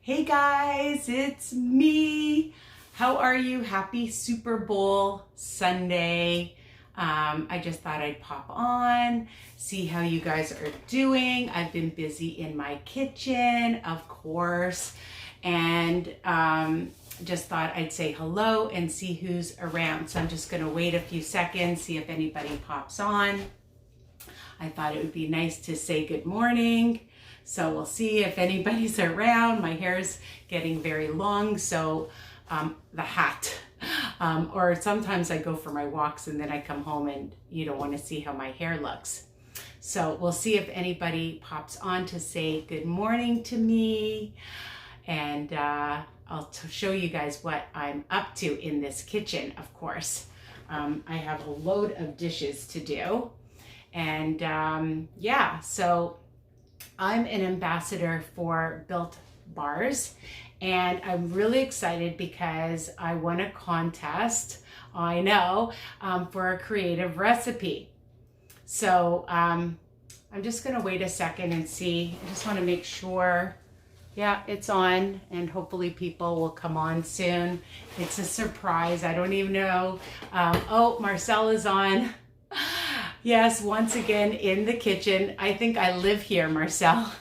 Hey guys, it's me. How are you? Happy Super Bowl Sunday. I just thought I'd pop on, see how you guys are doing. I've been busy in my kitchen, of course, and just thought I'd say hello and see who's around. So I'm just gonna wait a few seconds, see if anybody pops on. I thought it would be nice to say good morning. So we'll see if anybody's around. My hair's getting very long, so the hat. Or sometimes I go for my walks and then I come home and you don't want to see how my hair looks. So we'll see if anybody pops on to say good morning to me. And I'll show you guys what I'm up to in this kitchen, of course. I have a load of dishes to do. And yeah, so I'm an ambassador for Built Bars, and I'm really excited because I won a contest, I know, for a creative recipe. So I'm just gonna wait a second and see. I just wanna make sure, yeah, it's on, and hopefully people will come on soon. It's a surprise, I don't even know. Oh, Marcel is on. Yes, once again in the kitchen. I think I live here, Marcel.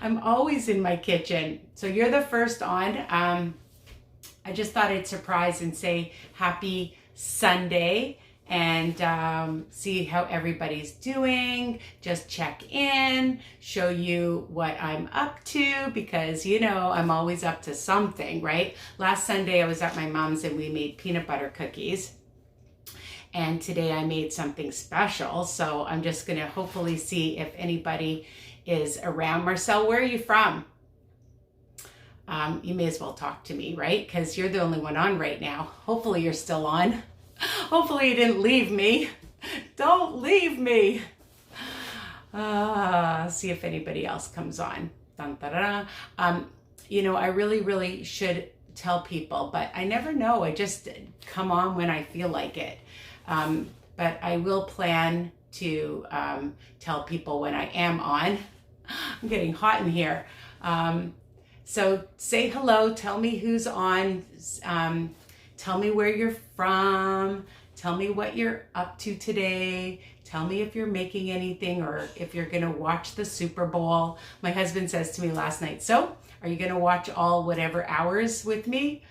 I'm always in my kitchen. So you're the first on. I just thought I'd surprise and say happy Sunday and see how everybody's doing. Just check in, show you what I'm up to because, you know, I'm always up to something, right? Last Sunday I was at my mom's and we made peanut butter cookies. And today I made something special. So I'm just gonna hopefully see if anybody is around. Marcel, where are you from? You may as well talk to me, right? Because you're the only one on right now. Hopefully you're still on. Hopefully you didn't leave me. Don't leave me. See if anybody else comes on. Dun, da, da, da. You know, I really should tell people, but I never know. I just come on when I feel like it. But I will plan to tell people when I am on. I'm getting hot in here. So say hello, tell me who's on, tell me where you're from, tell me what you're up to today, tell me if you're making anything or if you're gonna watch the Super Bowl. My husband says to me last night, so are you gonna watch all whatever hours with me?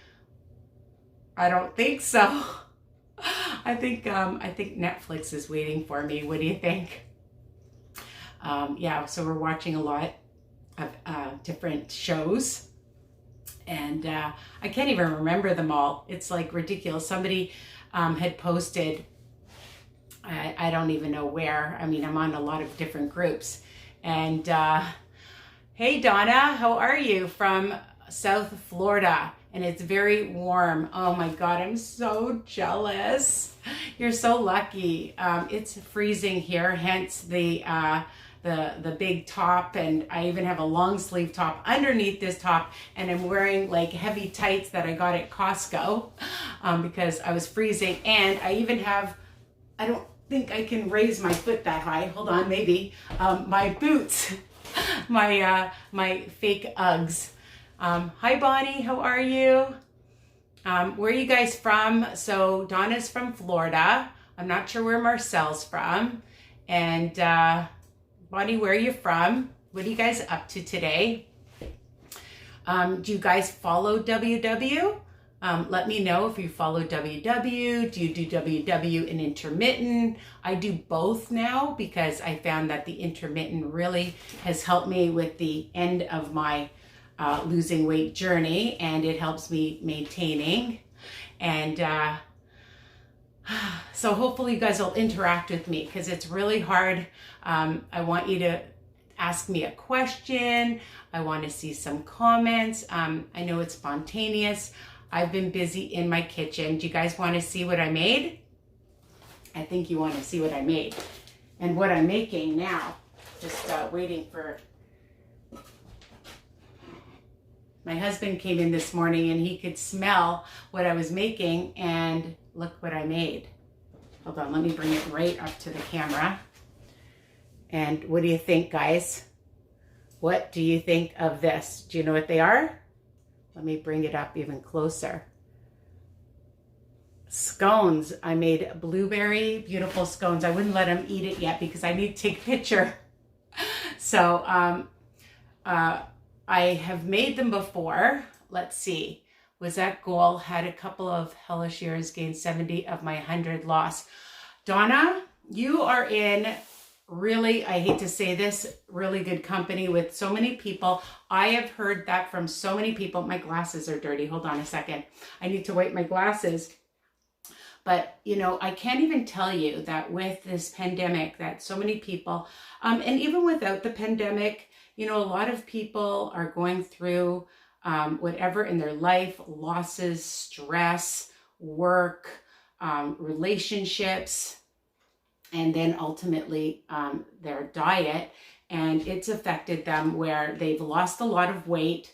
I don't think so. I think Netflix is waiting for me. What do you think? Yeah, so we're watching a lot of different shows, and I can't even remember them all. It's like ridiculous. Somebody had posted, I don't even know where. I mean, I'm on a lot of different groups. And hey, Donna, how are you? From South Florida. And it's very warm. Oh my God, I'm so jealous. You're so lucky. It's freezing here, hence the big top, and I even have a long sleeve top underneath this top, and I'm wearing like heavy tights that I got at Costco because I was freezing. And I even have, I don't think I can raise my foot that high. Hold on, maybe. My boots, my fake Uggs. Hi Bonnie, how are you? Where are you guys from? So Donna's from Florida. I'm not sure where Marcel's from. And Bonnie, where are you from? What are you guys up to today? Do you guys follow WW? Let me know if you follow WW. Do you do WW and intermittent? I do both now because I found that the intermittent really has helped me with the end of my losing weight journey, and it helps me maintaining. And so hopefully you guys will interact with me because it's really hard. I want you to ask me a question. I want to see some comments. I know it's spontaneous. I've been busy in my kitchen. Do you guys want to see what I made? I think you want to see what I made and what I'm making now. Just waiting for my husband came in this morning and he could smell what I was making, and look what I made. Hold on, let me bring it right up to the camera. And what do you think, guys? What do you think of this? Do you know what they are? Let me bring it up even closer. Scones. I made blueberry, beautiful scones. I wouldn't let him eat it yet because I need to take a picture. So I have made them before. Let's see. Was that goal? Had a couple of hellish years, gained 70 of my 100 lost. Donna, you are in really, I hate to say this, really good company with so many people. I have heard that from so many people. My glasses are dirty. Hold on a second. I need to wipe my glasses. But, you know, I can't even tell you that with this pandemic that so many people, and even without the pandemic, you know, a lot of people are going through whatever in their life, losses, stress, work, relationships, and then ultimately their diet. And it's affected them where they've lost a lot of weight.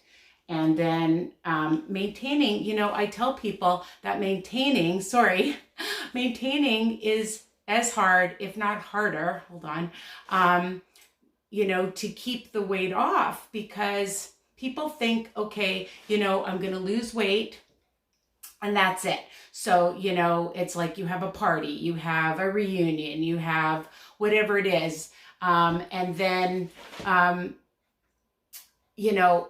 And then maintaining, you know, I tell people that maintaining is as hard, if not harder, hold on, you know, to keep the weight off, because people think, okay, you know, I'm going to lose weight and that's it. So, you know, it's like you have a party, you have a reunion, you have whatever it is. And then, you know,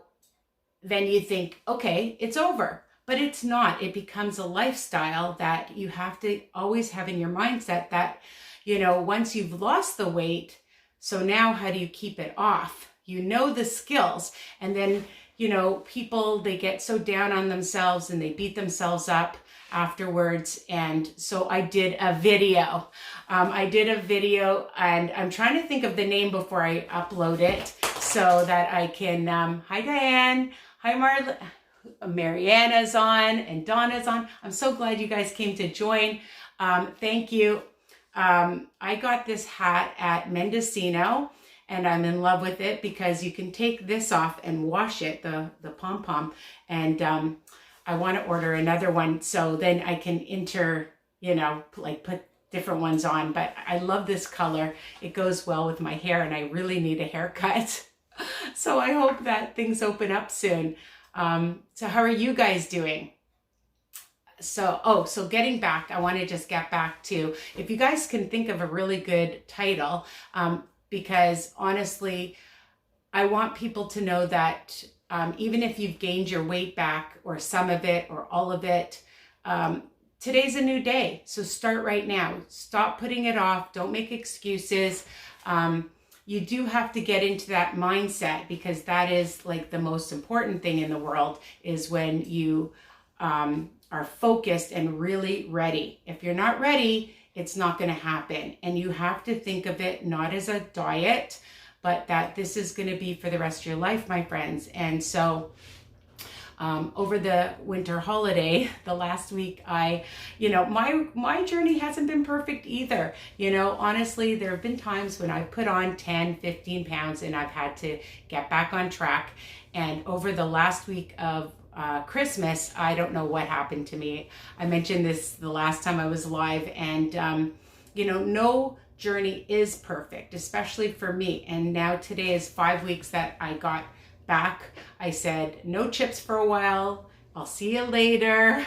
then you think, okay, it's over. But it's not. It becomes a lifestyle that you have to always have in your mindset that, you know, once you've lost the weight, so now how do you keep it off? You know the skills. And then, you know, people, they get so down on themselves and they beat themselves up afterwards. And so I did a video. And I'm trying to think of the name before I upload it so that I can, hi Diane. Hi, Mariana's on and Donna's on. I'm so glad you guys came to join. Thank you. I got this hat at Mendocino and I'm in love with it because you can take this off and wash it, the pom-pom. And I want to order another one so then I can you know, like put different ones on. But I love this color. It goes well with my hair and I really need a haircut. So I hope that things open up soon. So how are you guys doing? So getting back, I want to just get back to, if you guys can think of a really good title, because honestly, I want people to know that even if you've gained your weight back or some of it or all of it, today's a new day. So start right now. Stop putting it off. Don't make excuses. You do have to get into that mindset because that is like the most important thing in the world is when you are focused and really ready. If you're not ready, it's not going to happen. And you have to think of it not as a diet, but that this is going to be for the rest of your life, my friends. And so over the winter holiday, the last week, you know, my journey hasn't been perfect either. You know, honestly, there have been times when I've put on 10, 15 pounds and I've had to get back on track. And over the last week of Christmas, I don't know what happened to me. I mentioned this the last time I was live and, you know, no journey is perfect, especially for me. And now today is 5 weeks that I got back. I said, no chips for a while. I'll see you later.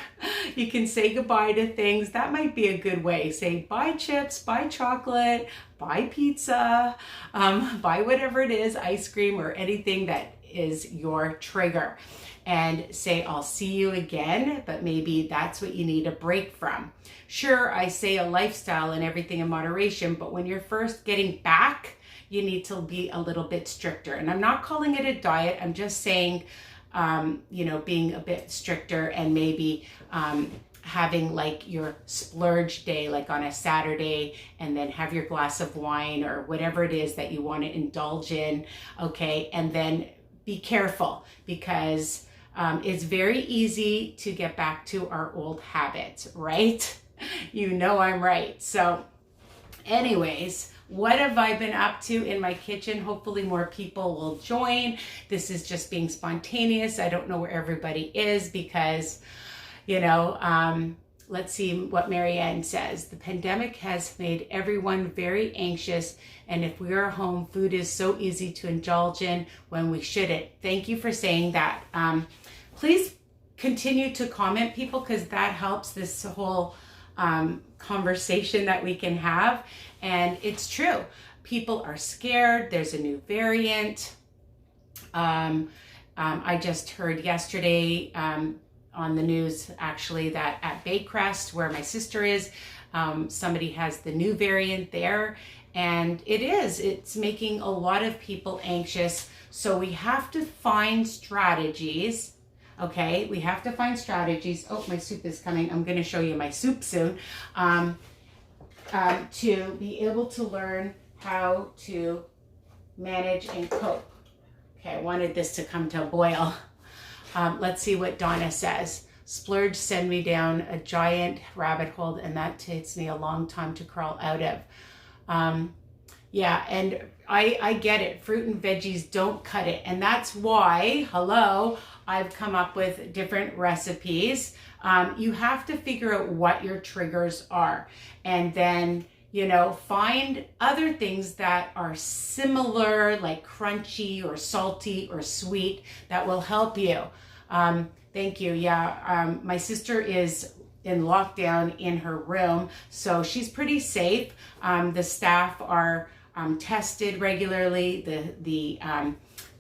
You can say goodbye to things. That might be a good way. Say bye chips, bye chocolate, bye pizza, bye whatever it is, ice cream or anything that is your trigger. And say, I'll see you again, but maybe that's what you need a break from. Sure, I say a lifestyle and everything in moderation, but when you're first getting back, you need to be a little bit stricter. And I'm not calling it a diet. I'm just saying, you know, being a bit stricter and maybe having like your splurge day, like on a Saturday, and then have your glass of wine or whatever it is that you want to indulge in. Okay. And then be careful because it's very easy to get back to our old habits, right? You know I'm right. So anyways, what have I been up to in my kitchen? Hopefully more people will join. This is just being spontaneous. I don't know where everybody is because, you know, let's see what Marianne says. The pandemic has made everyone very anxious. And if we are home, food is so easy to indulge in when we shouldn't. Thank you for saying that. please continue to comment, people, because that helps this whole conversation that we can have. And it's true. People are scared. There's a new variant. I just heard yesterday on the news, actually, that at Baycrest, where my sister is, somebody has the new variant there. And it's making a lot of people anxious. So we have to find strategies. Okay, we have to find strategies. Oh, my soup is coming. I'm going to show you my soup soon. To be able to learn how to manage and cope. Okay, I wanted this to come to a boil. Let's see what Donna says. Splurge send me down a giant rabbit hole, and that takes me a long time to crawl out of. Yeah, and I get it. Fruit and veggies don't cut it. And that's why, I've come up with different recipes. You have to figure out what your triggers are. And then, find other things that are similar, like crunchy or salty or sweet, that will help you. Thank you. Yeah, my sister is in lockdown in her room, so she's pretty safe. The staff are tested regularly. The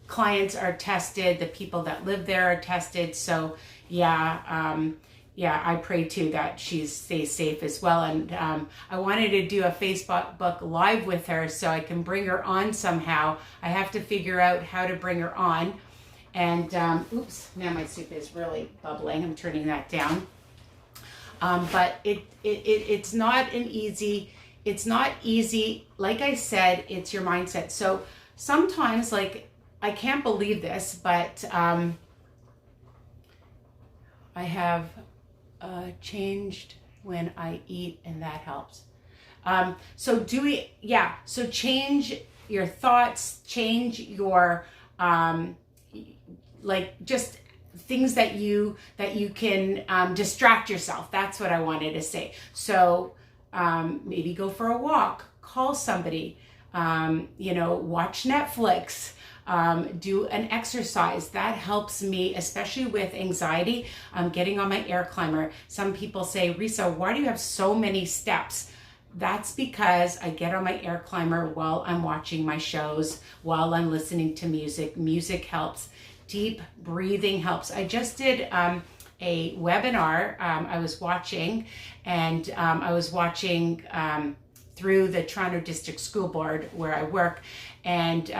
clients are tested. The people that live there are tested. So yeah, I pray too that she stays safe as well. And I wanted to do a Facebook Live with her so I can bring her on somehow. I have to figure out how to bring her on. And oops, now my soup is really bubbling. I'm turning that down. But it's not easy. Like I said, it's your mindset. So sometimes, like, I can't believe this, but I have changed when I eat, and that helps. So change your thoughts, change your just things that you can distract yourself. That's what I wanted to say. So maybe go for a walk, call somebody, watch Netflix, do an exercise. That helps me, especially with anxiety. Getting on my air climber. Some people say, Risa, why do you have so many steps? That's because I get on my air climber while I'm watching my shows, while I'm listening to music. Music helps. Deep breathing helps. I just did a webinar I was watching, and I was watching through the Toronto District School Board where I work, and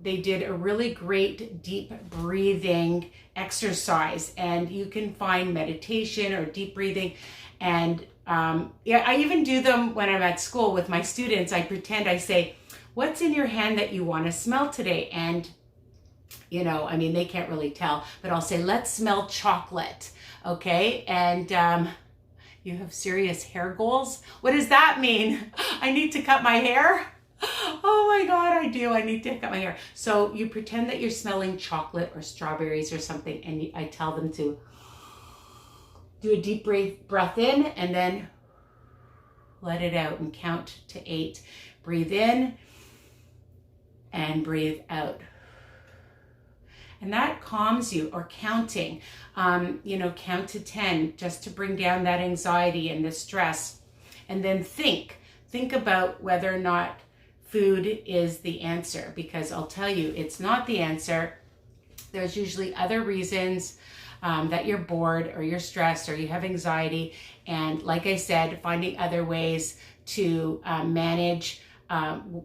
they did a really great deep breathing exercise, and you can find meditation or deep breathing. And I even do them when I'm at school with my students. I pretend, I say, what's in your hand that you want to smell today? And they can't really tell, but I'll say, let's smell chocolate. Okay. And you have serious hair goals. What does that mean? I need to cut my hair? Oh my God, I do. I need to cut my hair. So you pretend that you're smelling chocolate or strawberries or something, and I tell them to do a deep breath in and then let it out and count to 8. Breathe in and breathe out. And that calms you. Or counting, count to 10 just to bring down that anxiety and the stress. And then think about whether or not food is the answer, because I'll tell you, it's not the answer. There's usually other reasons that you're bored or you're stressed or you have anxiety. And like I said, finding other ways to manage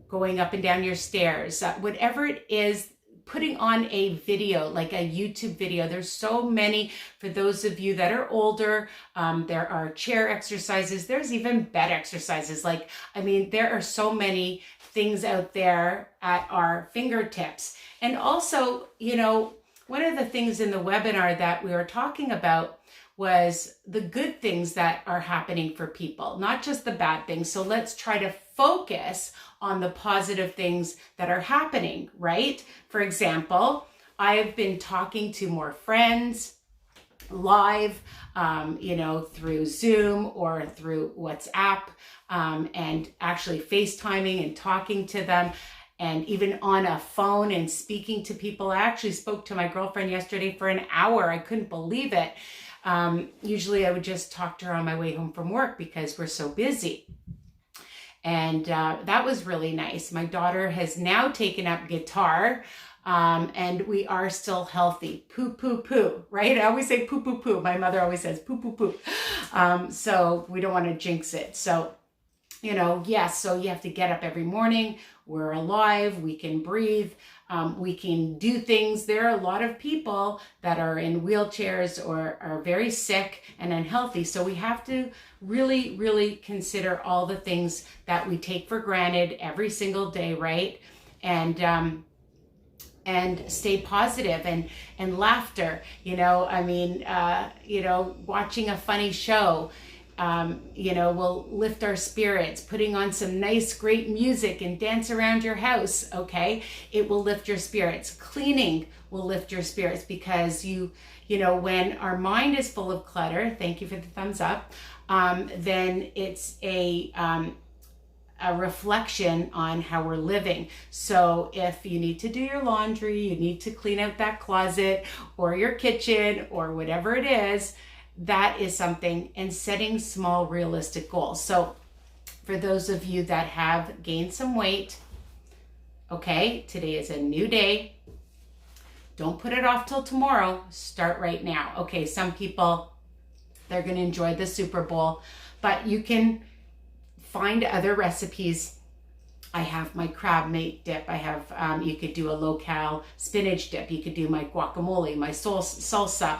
going up and down your stairs, whatever it is. Putting on a video, like a YouTube video. There's so many. For those of you that are older, there are chair exercises. There's even bed exercises. There are so many things out there at our fingertips. And also, one of the things in the webinar that we were talking about was the good things that are happening for people, not just the bad things. So let's try to focus on the positive things that are happening, right? For example, I've been talking to more friends live, through Zoom or through WhatsApp, and actually FaceTiming and talking to them. and even on a phone and speaking to people. I actually spoke to my girlfriend yesterday for an hour. I couldn't believe it. Usually I would just talk to her on my way home from work because we're so busy. And that was really nice. My daughter has now taken up guitar, and we are still healthy. Poo, poo, poo, right? I always say poo, poo, poo. My mother always says poo, poo, poo. So we don't want to jinx it. So, yes, so you have to get up every morning. We're alive. We can breathe. We can do things. There are a lot of people that are in wheelchairs or are very sick and unhealthy. So we have to really, really consider all the things that we take for granted every single day, right? And stay positive and laughter, watching a funny show, will lift our spirits. Putting on some nice, great music and dance around your house, okay? It will lift your spirits. Cleaning will lift your spirits because when our mind is full of clutter, thank you for the thumbs up, then it's a reflection on how we're living. So if you need to do your laundry, you need to clean out that closet or your kitchen or whatever it is, that is something, and setting small realistic goals. So for those of you that have gained some weight, okay, today is a new day. Don't put it off till tomorrow. Start right now. Okay, some people, they're going to enjoy the Super Bowl, but you can find other recipes. I have my crab mate dip. I have, you could do a low-cal spinach dip. You could do my guacamole, my salsa.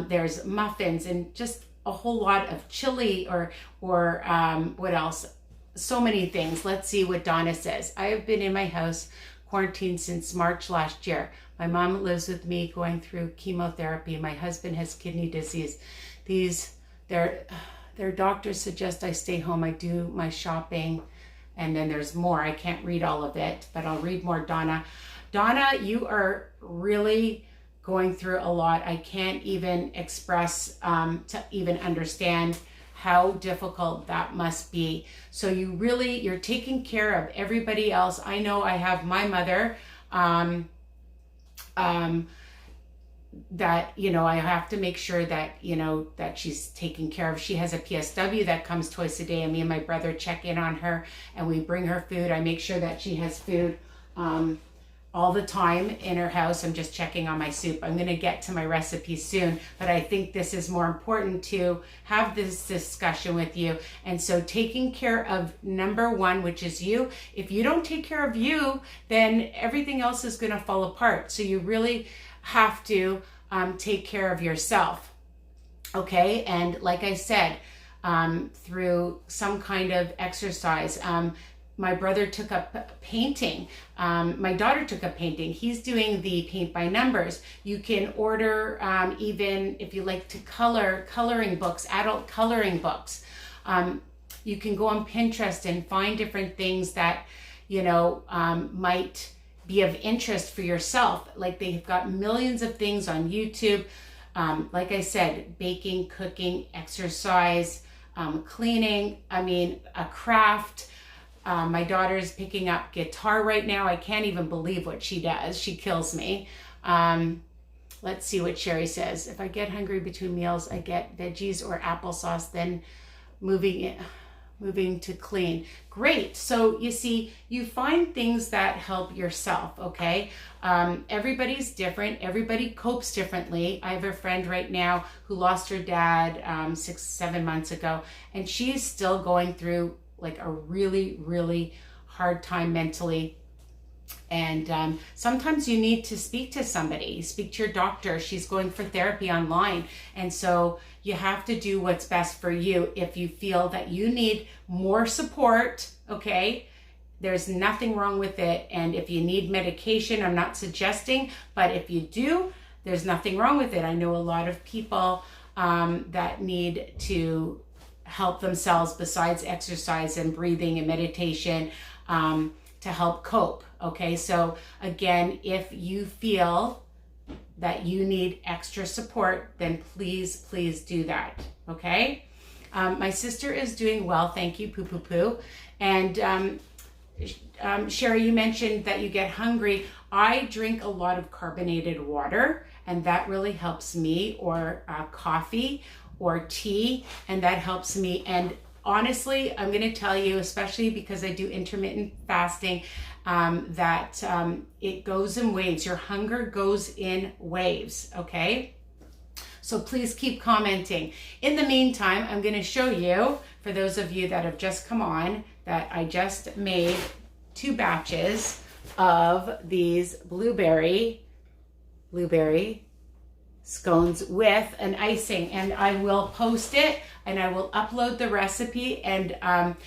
There's muffins and just a whole lot of chili or what else? So many things. Let's see what Donna says. I have been in my house quarantined since March last year. My mom lives with me going through chemotherapy. My husband has kidney disease. Their doctors suggest I stay home. I do my shopping. And then there's more. I can't read all of it, but I'll read more, Donna. Donna, you are really going through a lot. I can't even express to even understand how difficult that must be. So you're taking care of everybody else. I know I have my mother that, I have to make sure that, that she's taken care of. She has a PSW that comes twice a day, and me and my brother check in on her and we bring her food. I make sure that she has food all the time in her house. I'm just checking on my soup. I'm going to get to my recipe soon, but I think this is more important to have this discussion with you. And so taking care of number one, which is you. If you don't take care of you, then everything else is going to fall apart. So you really have to take care of yourself, okay? And like I said, through some kind of exercise, my brother took up painting. My daughter took up painting. He's doing the paint by numbers. You can order, even if you like to coloring books, adult coloring books. You can go on Pinterest and find different things that, might be of interest for yourself. Like they've got millions of things on YouTube. Like I said, baking, cooking, exercise, cleaning, a craft. My daughter's picking up guitar right now. I can't even believe what she does. She kills me. Let's see what Sherry says. If I get hungry between meals, I get veggies or applesauce, then moving to clean. Great. So you see, you find things that help yourself, okay? Everybody's different. Everybody copes differently. I have a friend right now who lost her dad 6-7 months ago, and she's still going through like a really, really hard time mentally. And sometimes you need to speak to somebody, speak to your doctor. She's going for therapy online. And so you have to do what's best for you. If you feel that you need more support, okay, there's nothing wrong with it. And if you need medication, I'm not suggesting, but if you do, there's nothing wrong with it. I know a lot of people that need to help themselves besides exercise and breathing and meditation to help cope. Okay, so again, if you feel that you need extra support, then please do that. Okay, my sister is doing well, thank you, poo poo poo. And Sherry, you mentioned that you get hungry. I drink a lot of carbonated water, and that really helps me, or coffee or tea, and that helps me. And honestly, I'm going to tell you, especially because I do intermittent fasting, that it goes in waves. Your hunger goes in waves, okay? So please keep commenting. In the meantime, I'm going to show you, for those of you that have just come on, that I just made 2 batches of these blueberry scones with an icing, and I will post it and I will upload the recipe. And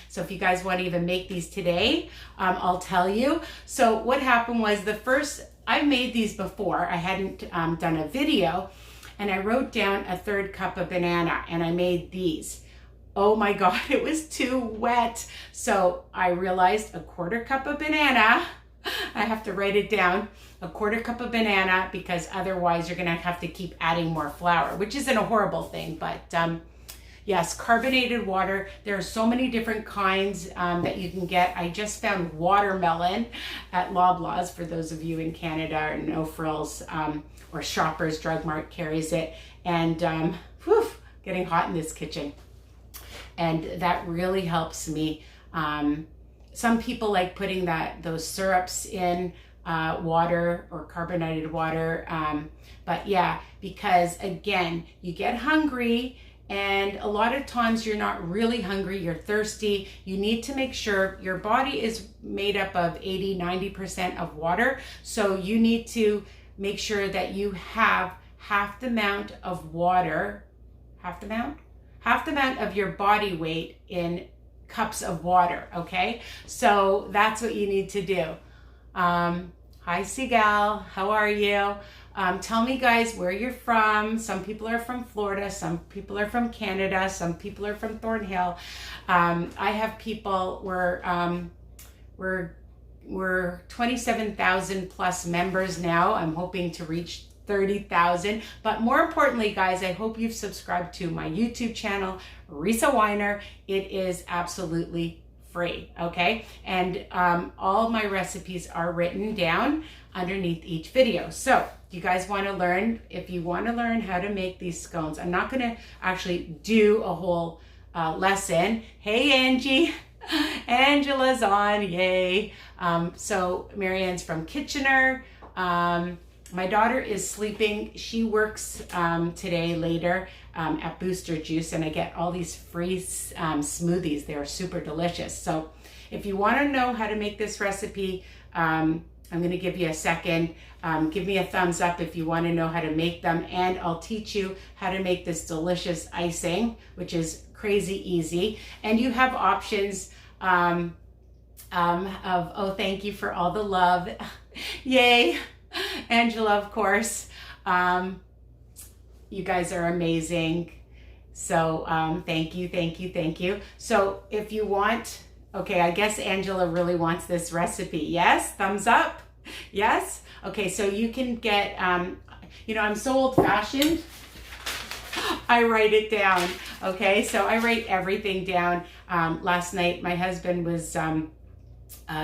so if you guys want to even make these today, I'll tell you. So what happened was, I've made these before. I hadn't done a video, and I wrote down a 1/3 cup of banana, and I made these. Oh my God, it was too wet. So I realized a 1/4 cup of banana, I have to write it down, a 1/4 cup of banana, because otherwise you're gonna have to keep adding more flour, which isn't a horrible thing, but yes, carbonated water. There are so many different kinds that you can get. I just found watermelon at Loblaws, for those of you in Canada, or No Frills, or Shoppers Drug Mart carries it. And whew, getting hot in this kitchen. And that really helps me. Some people like putting those syrups in water, or carbonated water. But yeah, because again, you get hungry, and a lot of times you're not really hungry, you're thirsty. You need to make sure your body is made up of 80-90% of water. So you need to make sure that you have half the amount of water, half the amount of your body weight in cups of water, okay? So that's what you need to do. Hi, Seagal, how are you? Tell me, guys, where you're from. Some people are from Florida, some people are from Canada, some people are from Thornhill. I have people, we're 27,000 plus members now. I'm hoping to reach 30,000. But more importantly, guys, I hope you've subscribed to my YouTube channel, Risa Weiner. It is absolutely free, okay? And all my recipes are written down underneath each video. So you guys want to learn, if you want to learn how to make these scones, I'm not going to actually do a whole lesson. Hey, Angie. Angela's on, yay. So Marianne's from Kitchener. My daughter is sleeping. She works today later at Booster Juice, and I get all these free smoothies. They're super delicious. So if you want to know how to make this recipe, I'm going to give you a second. Give me a thumbs up if you want to know how to make them, and I'll teach you how to make this delicious icing, which is crazy easy. And you have options of, oh, thank you for all the love. Yay. Angela, of course. You guys are amazing. So thank you, thank you, thank you. So if you want, okay, I guess Angela really wants this recipe. Yes, thumbs up. Yes. Okay, so you can get, you know, I'm so old fashioned. I write it down. Okay, so I write everything down. Last night, my husband was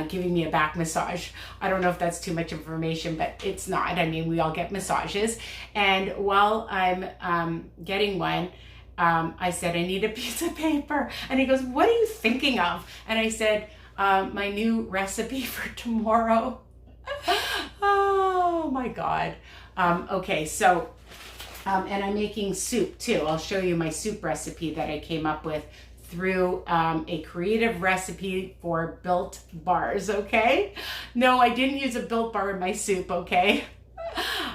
giving me a back massage. I don't know if that's too much information, but it's not. I mean, we all get massages. And while I'm getting one, I said, I need a piece of paper. And he goes, what are you thinking of? And I said, my new recipe for tomorrow. Oh my God. Okay, so, and I'm making soup too. I'll show you my soup recipe that I came up with through a creative recipe for Built bars, okay? No, I didn't use a Built bar in my soup, okay?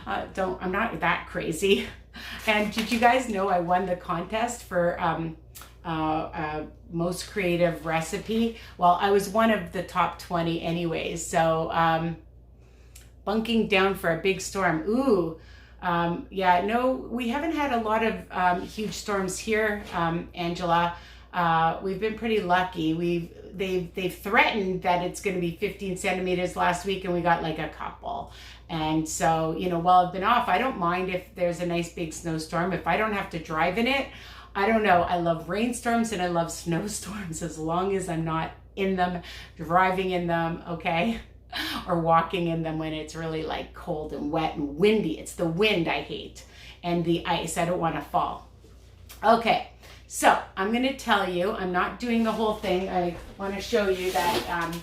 I'm not that crazy. And did you guys know I won the contest for most creative recipe? Well, I was one of the top 20 anyways, so bunking down for a big storm. Ooh, yeah, no, we haven't had a lot of huge storms here, Angela. We've been pretty lucky. They've threatened that it's going to be 15 centimeters last week, and we got like a couple. And so, you know, while I've been off, I don't mind if there's a nice big snowstorm. If I don't have to drive in it, I don't know. I love rainstorms and I love snowstorms as long as I'm not in them, driving in them, okay? Or walking in them when it's really like cold and wet and windy. It's the wind I hate, and the ice. I don't want to fall. Okay, so I'm going to tell you, I'm not doing the whole thing. I want to show you that,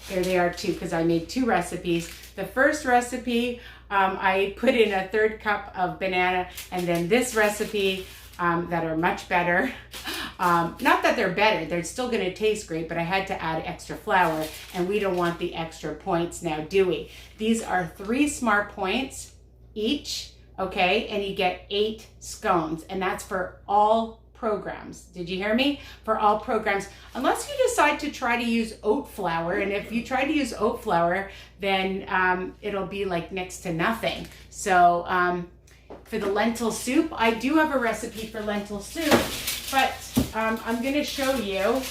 here they are too, because I made 2 recipes. The first recipe, I put in a 1/3 cup of banana, and then this recipe that are much better. Not that they're better, they're still going to taste great, but I had to add extra flour, and we don't want the extra points now, do we? These are 3 smart points each, okay? And you get 8 scones, and that's for all programs. Did you hear me? For all programs, unless you decide to try to use oat flour, and if you try to use oat flour, then it'll be like next to nothing. So for the lentil soup, I do have a recipe for lentil soup, but I'm going to show you,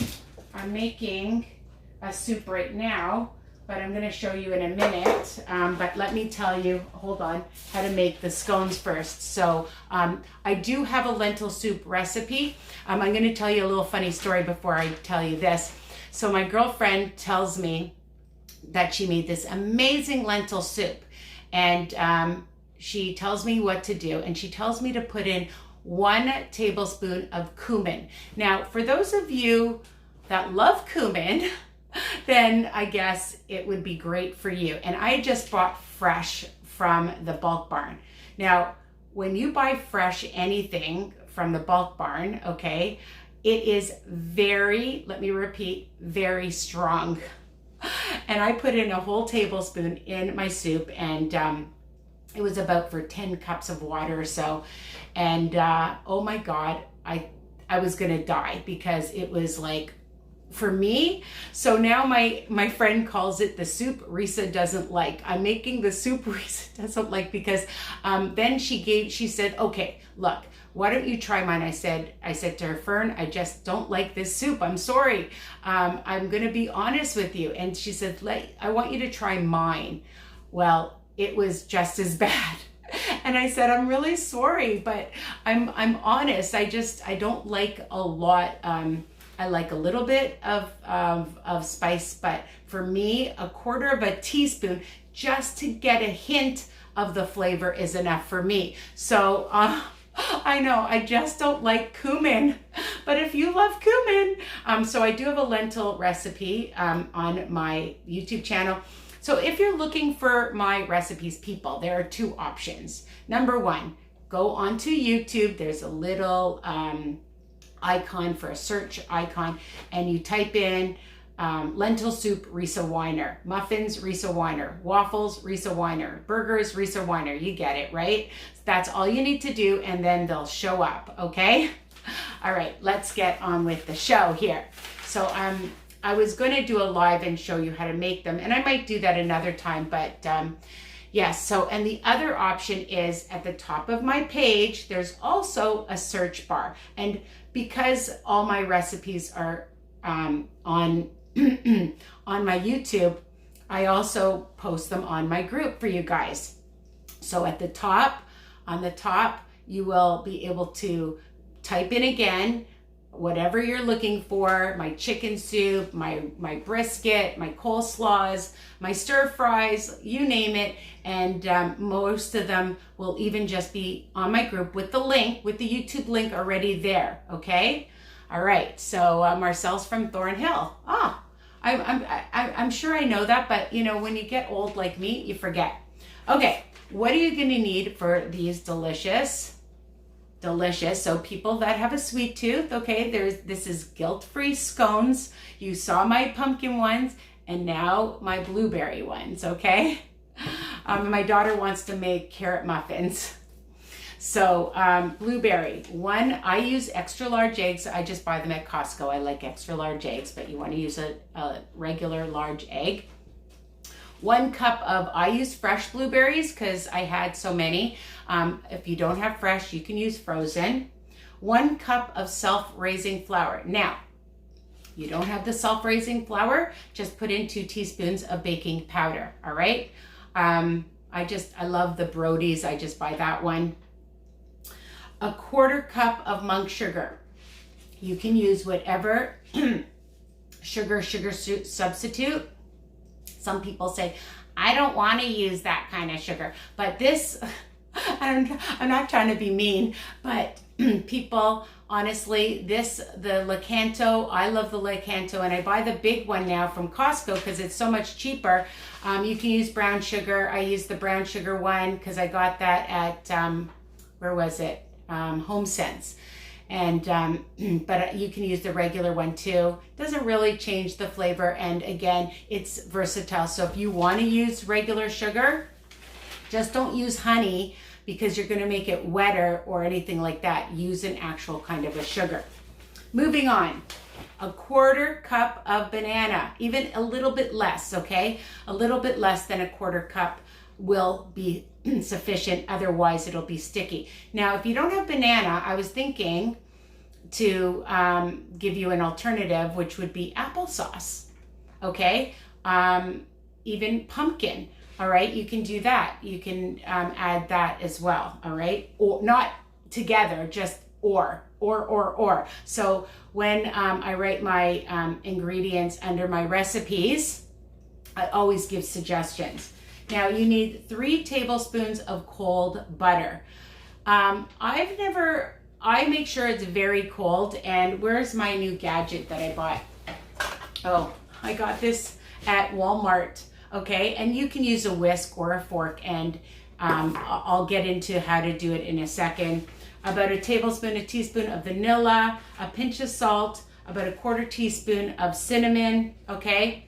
I'm making a soup right now, but I'm going to show you in a minute. But let me tell you, hold on, how to make the scones first. So I do have a lentil soup recipe. I'm going to tell you a little funny story before I tell you this. So my girlfriend tells me that she made this amazing lentil soup, and she tells me what to do, and she tells me to put in 1 tablespoon of cumin. Now, for those of you that love cumin, then I guess it would be great for you. And I just bought fresh from the bulk barn. Now, when you buy fresh anything from the bulk barn, okay, it is very, let me repeat, very strong. And I put in a whole tablespoon in my soup, and it was about for 10 cups of water or so. And oh my God, I was gonna die because it was like, for me. So now my friend calls it the soup Risa doesn't like. I'm making the soup Risa doesn't like because then she said, okay, look, why don't you try mine? I said to her, Fern, I just don't like this soup. I'm sorry. I'm gonna be honest with you. And she said, I want you to try mine. Well, it was just as bad. And I said, I'm really sorry, but I'm honest. I don't like a lot. I like a little bit of spice, but for me, 1/4 teaspoon just to get a hint of the flavor is enough for me. So I know I just don't like cumin, but if you love cumin, so I do have a lentil recipe on my YouTube channel. So if you're looking for my recipes, people, there are 2 options. Number 1, go onto YouTube. There's a little icon for a search icon, and you type in lentil soup Risa Weiner, muffins Risa Weiner, waffles Risa Weiner, burgers Risa Weiner. You get it, right? That's all you need to do, and then they'll show up, okay? All right, let's get on with the show here. So I was going to do a live and show you how to make them, and I might do that another time, but yes. So, and the other option is at the top of my page, there's also a search bar. And because all my recipes are on on my YouTube, I also post them on my group for you guys. So at the top, on the top, you will be able to type in again whatever you're looking for, my chicken soup, my brisket, my coleslaws, my stir fries, you name it. And most of them will even just be on my group with the link, with the YouTube link already there, okay? All right, so Marcel's from Thornhill. I'm sure I know that, but you know, when you get old like me, you forget. Okay, what are you gonna need for these delicious, so people that have a sweet tooth, okay, this is guilt-free scones. You saw my pumpkin ones, and now my blueberry ones, okay? My daughter wants to make carrot muffins. So blueberry, 1, I use extra large eggs. I just buy them at Costco. I like extra large eggs, but you want to use a regular large egg. 1 cup of, I use fresh blueberries because I had so many. If you don't have fresh, you can use frozen. 1 cup of self-raising flour. Now, you don't have the self-raising flour, just put in 2 teaspoons of baking powder, all right? I love the Brody's, I just buy that one. 1/4 cup of monk sugar. You can use whatever sugar substitute. Some people say, I don't want to use that kind of sugar. But this, I'm not trying to be mean, but people, honestly, the Lakanto, I love the Lakanto, and I buy the big one now from Costco because it's so much cheaper. You can use brown sugar. I use the brown sugar one because I got that at, where was it? HomeSense. And but you can use the regular one too. Doesn't really change the flavor, and again, it's versatile. So if you want to use regular sugar, just don't use honey because you're going to make it wetter or anything like that. Use an actual kind of a sugar. Moving on, a 1/4 cup of banana, even a little bit less, okay? A little bit less than a 1/4 cup will be sufficient, otherwise it'll be sticky. Now, if you don't have banana, I was thinking to give you an alternative, which would be applesauce, okay? Even pumpkin, all right? You can do that. You can add that as well, all right? Or not together, just or. So when I write my ingredients under my recipes, I always give suggestions. Now you need 3 tablespoons of cold butter. I make sure it's very cold. And where's my new gadget that I bought? Oh, I got this at Walmart. Okay, and you can use a whisk or a fork, and I'll get into how to do it in a second. About a tablespoon, a teaspoon of vanilla, a pinch of salt, about a 1/4 teaspoon of cinnamon, okay?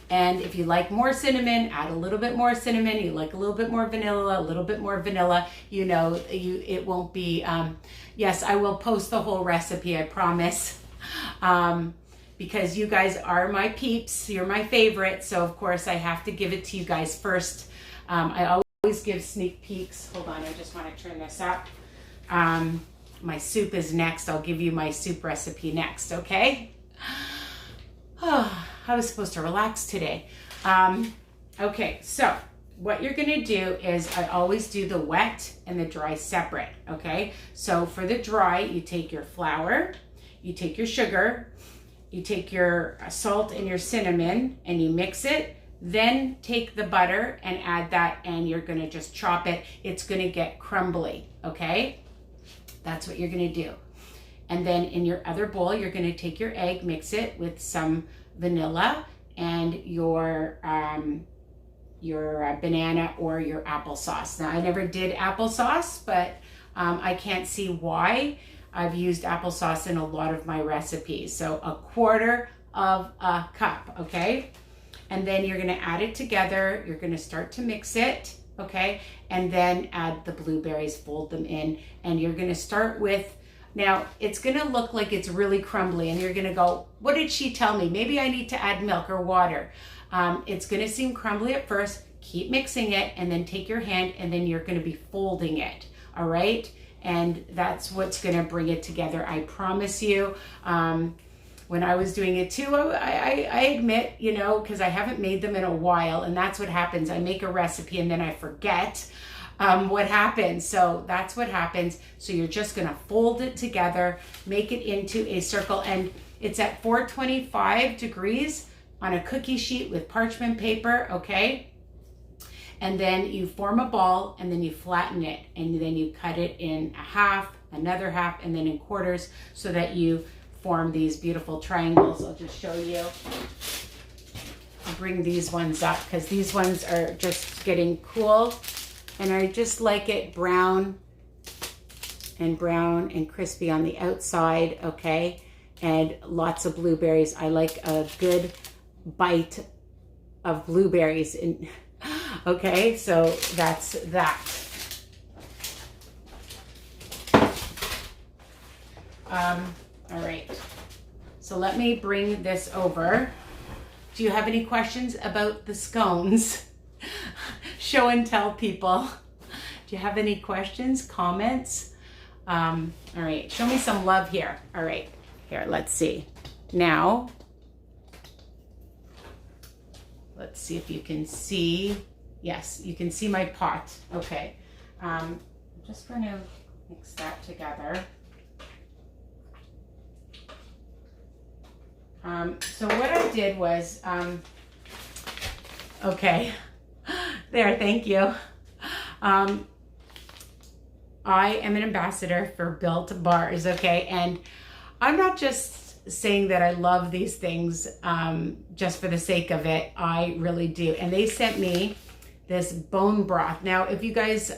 And if you like more cinnamon, add a little bit more cinnamon. You like a little bit more vanilla, a little bit more vanilla. You know, it won't be, yes, I will post the whole recipe, I promise. Because you guys are my peeps, you're my favorite. So of course I have to give it to you guys first. I always give sneak peeks. Hold on, I just want to turn this up. My soup is next. I'll give you my soup recipe next, okay? Oh, I was supposed to relax today. Okay, so what you're gonna do is I always do the wet and the dry separate, okay? So for the dry, you take your flour, you take your sugar, you take your salt and your cinnamon and you mix it, then take the butter and add that, and you're gonna just chop it. It's gonna get crumbly, okay? That's what you're gonna do. And then in your other bowl, you're gonna take your egg, mix it with some vanilla and your banana or your applesauce. Now, I never did applesauce, but I can't see why. I've used applesauce in a lot of my recipes. So a 1/4 of a cup, okay? And then you're gonna add it together. You're gonna start to mix it, okay? And then add the blueberries, fold them in, and you're gonna start with, now it's gonna look like it's really crumbly and you're gonna go, what did she tell me? Maybe I need to add milk or water. It's gonna seem crumbly at first. Keep mixing it and then take your hand and then you're gonna be folding it, all right? And that's what's gonna bring it together, I promise you. When I was doing it too, I admit, you know, because I haven't made them in a while, and that's what happens. I make a recipe and then I forget what happens. So that's what happens. So you're just gonna fold it together, make it into a circle, and it's at 425 degrees on a cookie sheet with parchment paper, okay? And then you form a ball and then you flatten it and then you cut it in a half, another half, and then in quarters so that you form these beautiful triangles. I'll just show you. I'll bring these ones up because these ones are just getting cool. And I just like it brown and crispy on the outside, okay? And lots of blueberries. I like a good bite of blueberries in. Okay, so that's that. All right, so let me bring this over. Do you have any questions about the scones? Show and tell people. Do you have any questions, comments? All right, show me some love here. All right, here, let's see. Now, let's see if you can see. Yes, you can see my pot. Okay, I'm just going to mix that together. So what I did was, okay, there, thank you. I am an ambassador for Built Bars, okay? And I'm not just saying that I love these things just for the sake of it. I really do. And they sent me this bone broth. Now, if you guys,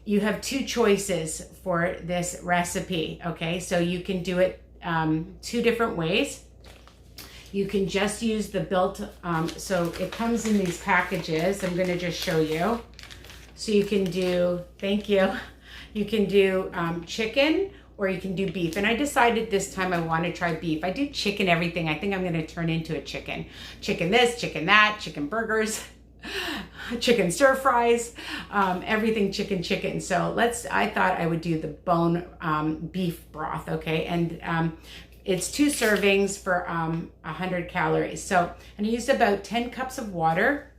you have two choices for this recipe, okay? So you can do it two different ways. You can just use the Built, so it comes in these packages. I'm gonna just show you. So you can do, thank you. You can do chicken or you can do beef. And I decided this time I want to try beef. I do chicken everything. I think I'm gonna turn into a chicken. Chicken this, chicken that, chicken burgers, chicken stir fries, everything chicken. So I thought I would do the bone beef broth, okay? And it's 2 servings for 100 calories. So, and I used about 10 cups of water.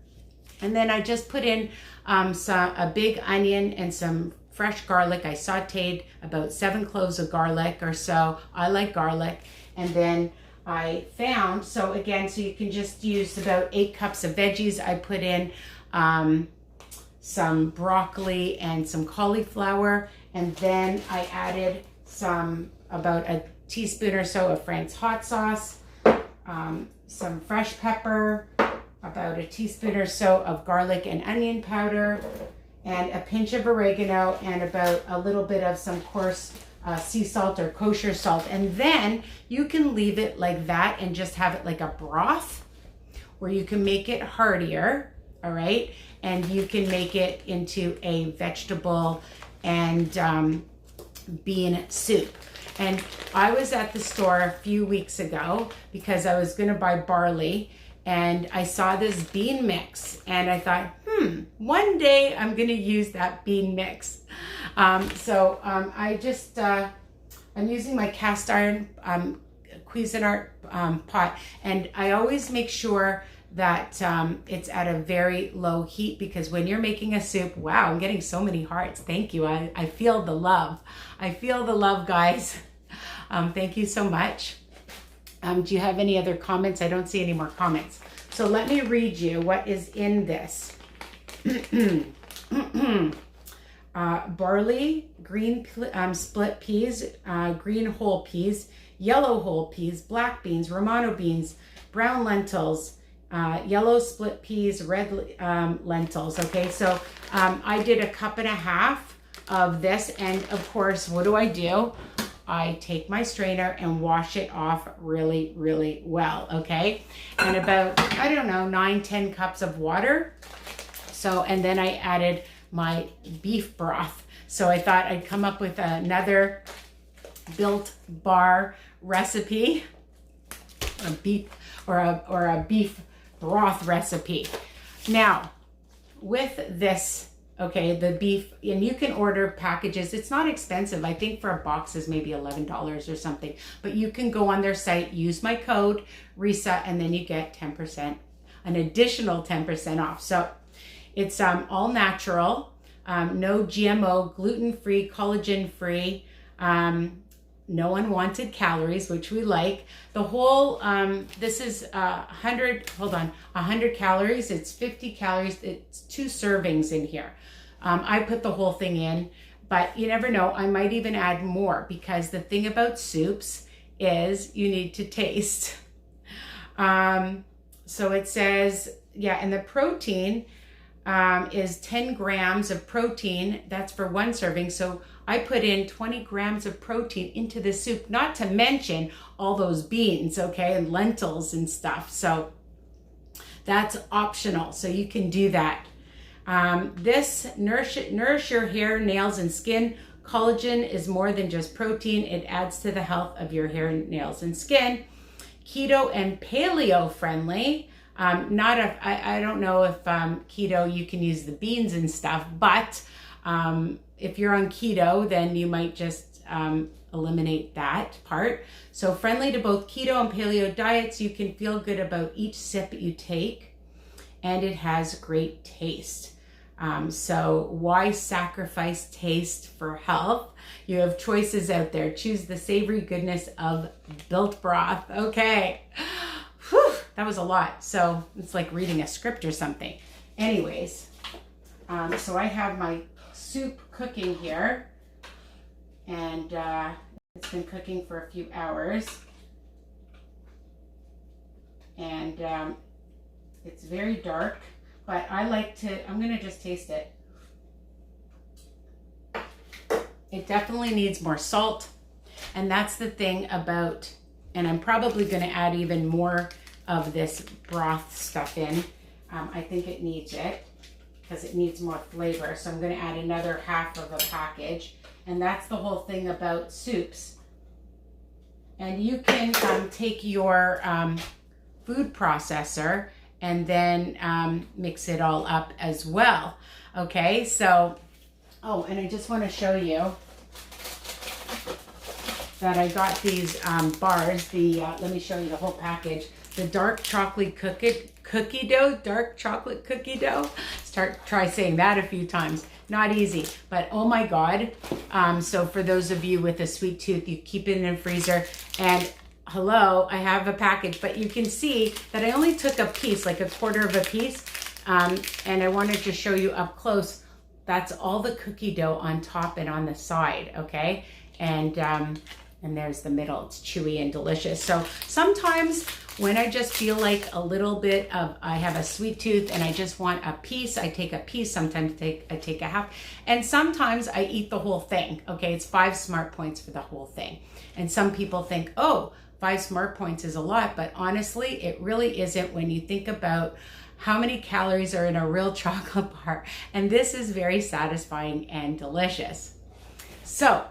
And then I just put in a big onion and some fresh garlic. I sauteed about 7 cloves of garlic or so. I like garlic. And then I found, so again, so you can just use about 8 cups of veggies. I put in some broccoli and some cauliflower. And then I added about a teaspoon or so of Frank's hot sauce, some fresh pepper, about a teaspoon or so of garlic and onion powder, and a pinch of oregano, and about a little bit of some coarse sea salt or kosher salt. And then you can leave it like that and just have it like a broth, or you can make it heartier, all right? And you can make it into a vegetable and bean soup. And I was at the store a few weeks ago because I was gonna buy barley, and I saw this bean mix and I thought, one day I'm gonna use that bean mix. I just, I'm using my cast iron Cuisinart pot, and I always make sure that it's at a very low heat, because when you're making a soup, wow, I'm getting so many hearts. Thank you. I feel the love. I feel the love, guys. Thank you so much. Do you have any other comments? I don't see any more comments. So let me read you what is in this. Barley, green split peas, green whole peas, yellow whole peas, black beans, Romano beans, brown lentils, yellow split peas, red lentils. Okay, so I did 1.5 cups of this, and of course, what do? I take my strainer and wash it off really, really well, okay? And about, I don't know, 9-10 cups of water. So, and then I added my beef broth. So I thought I'd come up with another Built Bar recipe, a beef or a beef broth recipe. Now, with this, okay, the beef, and you can order packages. It's not expensive. I think for a box is maybe $11 or something. But you can go on their site, use my code Risa, and then you get 10%, an additional 10% off. So it's all natural, no GMO, gluten-free, collagen-free, no unwanted calories, which we like. The whole, this is 100 calories. It's 50 calories. It's 2 servings in here. I put the whole thing in, but you never know. I might even add more, because the thing about soups is you need to taste. So it says, yeah, and the protein is 10 grams of protein. That's for 1 serving. So I put in 20 grams of protein into the soup, not to mention all those beans, okay, and lentils and stuff. So that's optional. So you can do that. This nourish your hair, nails, and skin. Collagen is more than just protein. It adds to the health of your hair, nails, and skin. Keto and paleo friendly. I don't know if keto, you can use the beans and stuff, but if you're on keto, then you might just eliminate that part. So friendly to both keto and paleo diets. You can feel good about each sip you take, and it has great taste. So why sacrifice taste for health? You have choices out there. Choose the savory goodness of built broth. Okay. Whew, that was a lot. So it's like reading a script or something. Anyways, so I have my soup cooking here, and it's been cooking for a few hours, and it's very dark, but I like to, I'm gonna just taste it. It definitely needs more salt, and that's the thing about, and I'm probably gonna add even more of this broth stuff in. I think it needs it because it needs more flavor. So I'm going to add another half of a package. And that's the whole thing about soups. And you can take your food processor and then mix it all up as well. Okay, so, oh, and I just want to show you that I got these bars, let me show you the whole package. The dark chocolate cookie dough, dark chocolate cookie dough. Try saying that a few times. Not easy, but oh my God. So for those of you with a sweet tooth, you keep it in the freezer, and hello, I have a package, but you can see that I only took a piece, like a quarter of a piece, and I wanted to show you up close. That's all the cookie dough on top and on the side, okay? And there's the middle. It's chewy and delicious. So sometimes when I just feel like a little bit of, I have a sweet tooth and I just want a piece, I take a piece. Sometimes I take a half. And sometimes I eat the whole thing. Okay, it's 5 smart points for the whole thing. And some people think, oh, 5 smart points is a lot. But honestly, it really isn't when you think about how many calories are in a real chocolate bar. And this is very satisfying and delicious. So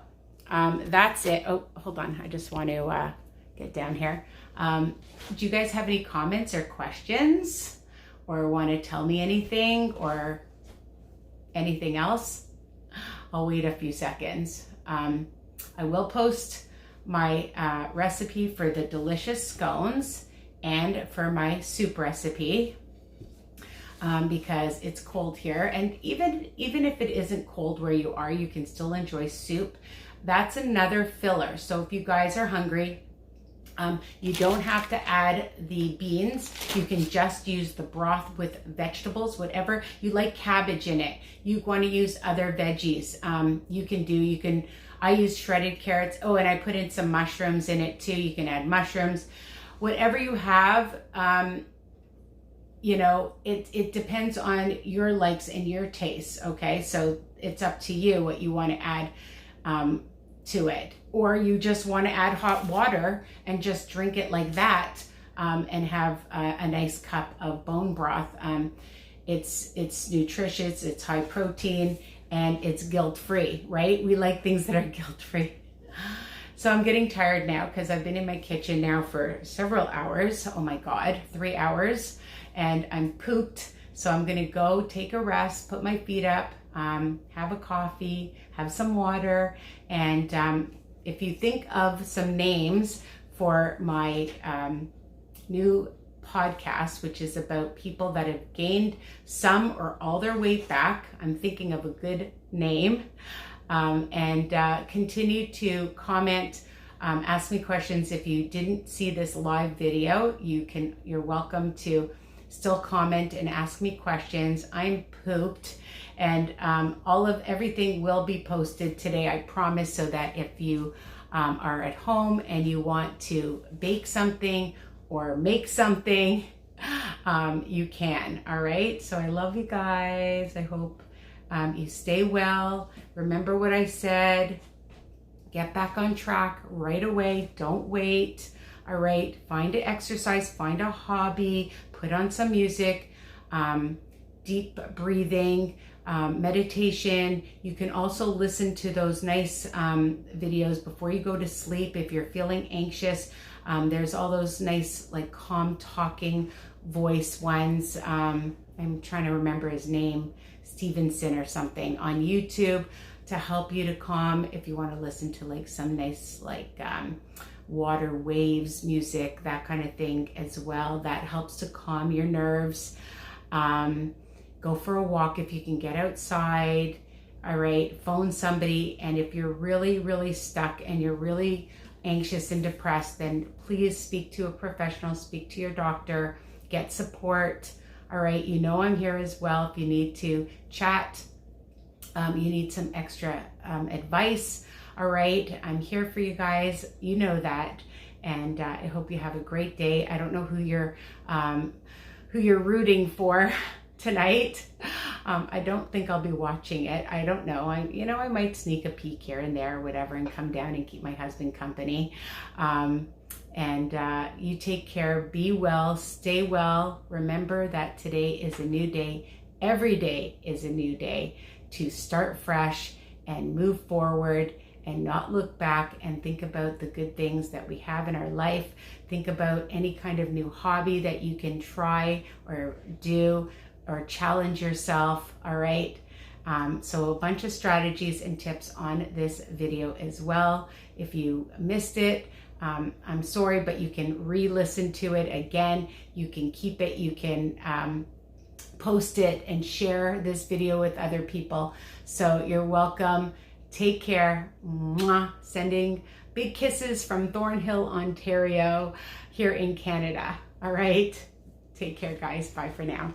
that's it. Oh, hold on. I just want to get down here. Do you guys have any comments or questions, or want to tell me anything or anything else? I'll wait a few seconds. I will post my recipe for the delicious scones and for my soup recipe because it's cold here. And even if it isn't cold where you are, you can still enjoy soup. That's another filler. So if you guys are hungry, you don't have to add the beans. You can just use the broth with vegetables, whatever you like, cabbage in it. You want to use other veggies. I use shredded carrots. Oh, and I put in some mushrooms in it too. You can add mushrooms, whatever you have. You know, it depends on your likes and your tastes. Okay, so it's up to you what you want to add to it, or you just want to add hot water and just drink it like that, and have a nice cup of bone broth. It's nutritious, it's high protein, and it's guilt-free, right? We like things that are guilt-free. So I'm getting tired now because I've been in my kitchen now for several hours. Oh my God, 3 hours, and I'm pooped. So I'm gonna go take a rest, put my feet up, have a coffee, have some water, and if you think of some names for my new podcast, which is about people that have gained some or all their weight back, I'm thinking of a good name, and continue to comment, ask me questions. If you didn't see this live video, you're welcome to still comment and ask me questions. I'm pooped, and everything will be posted today, I promise, so that if you are at home and you want to bake something or make something, you can. All right, so I love you guys. I hope you stay well. Remember what I said. Get back on track right away. Don't wait. All right, find an exercise, find a hobby, put on some music, deep breathing, meditation. You can also listen to those nice videos before you go to sleep if you're feeling anxious. There's all those nice, like, calm talking voice ones. I'm trying to remember his name, Stevenson or something, on YouTube to help you to calm. If you want to listen to like some nice, like, water waves music, that kind of thing as well, that helps to calm your nerves. Go for a walk if you can get outside. All right, phone somebody. And if you're really, really stuck and you're really anxious and depressed, then please speak to a professional, speak to your doctor, get support. All right, you know I'm here as well if you need to chat, you need some extra advice. All right, I'm here for you guys. You know that. And I hope you have a great day. I don't know who you're rooting for tonight. I don't think I'll be watching it. I don't know. I might sneak a peek here and there or whatever and come down and keep my husband company. You take care, be well, stay well. Remember that today is a new day. Every day is a new day to start fresh and move forward and not look back, and think about the good things that we have in our life. Think about any kind of new hobby that you can try or do or challenge yourself. All right. So a bunch of strategies and tips on this video as well. If you missed it, I'm sorry, but you can re-listen to it again. You can keep it, you can post it and share this video with other people. So you're welcome. Take care. Mwah. Sending big kisses from Thornhill, Ontario, here in Canada. All right. Take care, guys. Bye for now.